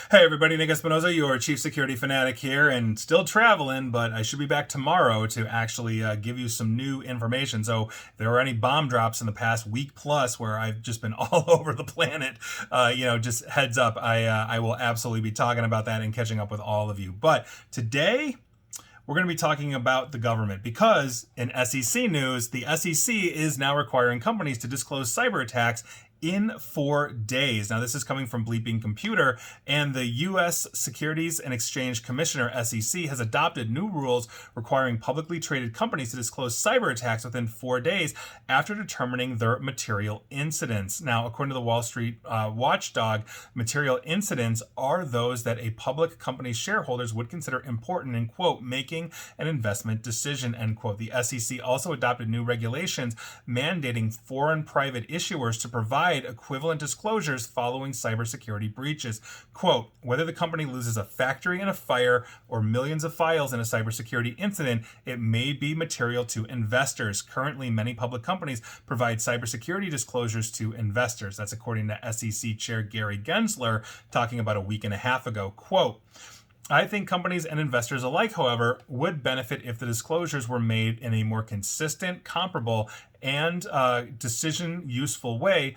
Hey everybody, Nick Espinoza, your chief security fanatic here, and still traveling, but I should be back tomorrow to actually give you some new information. So if there were any bomb drops in the past week plus where I've just been all over the planet, just heads up, I will absolutely be talking about that and catching up with all of you. But today, we're going to be talking about the government because in SEC news, the SEC is now requiring companies to disclose cyber attacks in 4 days. Now, this is coming from Bleeping Computer, and the U.S. Securities and Exchange Commissioner, SEC, has adopted new rules requiring publicly traded companies to disclose cyber attacks within 4 days after determining their material incidents. Now, according to the Wall Street Watchdog, material incidents are those that a public company's shareholders would consider important in, quote, making an investment decision, end quote. The SEC also adopted new regulations mandating foreign private issuers to provide equivalent disclosures following cybersecurity breaches. Quote, whether the company loses a factory in a fire or millions of files in a cybersecurity incident, it may be material to investors. Currently, many public companies provide cybersecurity disclosures to investors. That's according to SEC Chair Gary Gensler talking about a week and a half ago. Quote, I think companies and investors alike, however, would benefit if the disclosures were made in a more consistent, comparable, and decision-useful way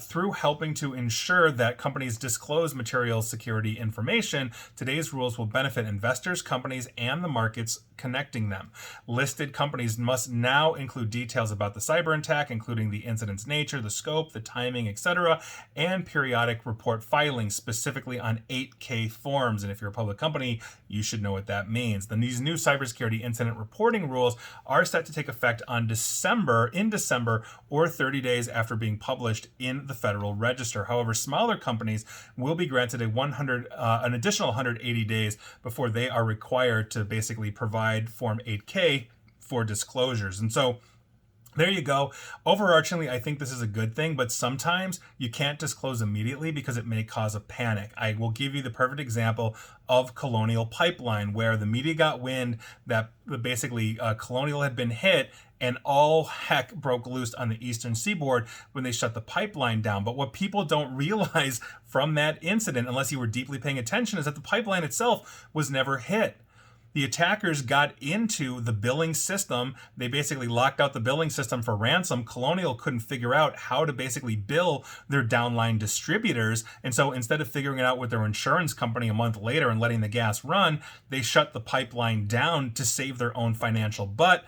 through helping to ensure that companies disclose material security information. Today's rules will benefit investors, companies, and the markets connecting them. Listed companies must now include details about the cyber attack, including the incident's nature, the scope, the timing, etc., and periodic report filings, specifically on 8K forms. And if you're a public company, you should know what that means. Then these new cybersecurity incident reporting rules are set to take effect in December, or 30 days after being published in the Federal Register. However, smaller companies will be granted an additional 180 days before they are required to basically provide Form 8K for disclosures. And so there you go. Overarchingly, I think this is a good thing, but sometimes you can't disclose immediately because it may cause a panic. I will give you the perfect example of Colonial Pipeline, where the media got wind that basically Colonial had been hit and all heck broke loose on the eastern seaboard when they shut the pipeline down. But what people don't realize from that incident, unless you were deeply paying attention, is that the pipeline itself was never hit. The attackers got into the billing system. They basically locked out the billing system for ransom. Colonial couldn't figure out how to basically bill their downline distributors. And so instead of figuring it out with their insurance company a month later and letting the gas run, they shut the pipeline down to save their own financial butt.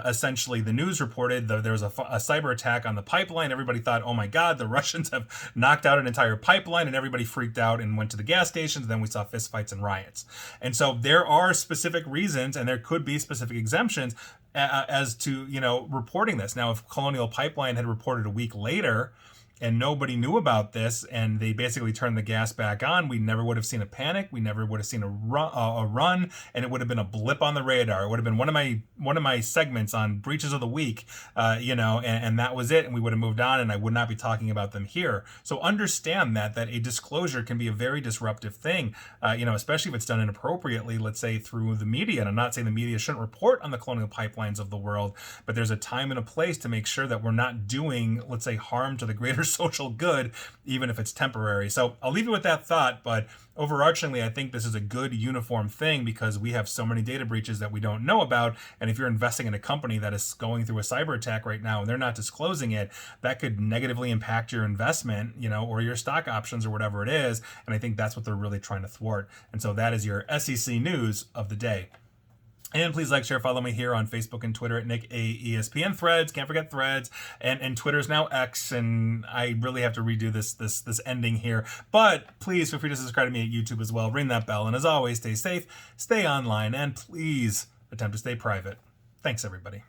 Essentially, the news reported that there was a cyber attack on the pipeline. Everybody thought, oh my God, the Russians have knocked out an entire pipeline, and everybody freaked out and went to the gas stations. And then we saw fistfights and riots. And so there are specific reasons, and there could be specific exemptions as to, reporting this. Now, if Colonial Pipeline had reported a week later, and nobody knew about this, and they basically turned the gas back on, we never would have seen a panic. We never would have seen a run, and it would have been a blip on the radar. It would have been one of my segments on breaches of the week, and that was it. And we would have moved on, and I would not be talking about them here. So understand that a disclosure can be a very disruptive thing, especially if it's done inappropriately. Let's say through the media. And I'm not saying the media shouldn't report on the Colonial Pipelines of the world, but there's a time and a place to make sure that we're not doing, let's say, harm to the greater social good, even if it's temporary. So I'll leave you with that thought, but overarchingly, I think this is a good uniform thing because we have so many data breaches that we don't know about. And if you're investing in a company that is going through a cyber attack right now and they're not disclosing it, that could negatively impact your investment, or your stock options or whatever it is. And I think that's what they're really trying to thwart. And so that is your SEC news of the day. And please like, share, follow me here on Facebook and Twitter at Nick AESPN. Threads, can't forget Threads, and Twitter's now X, and I really have to redo this ending here. But please feel free to subscribe to me at YouTube as well. Ring that bell, and as always, stay safe, stay online, and please attempt to stay private. Thanks, everybody.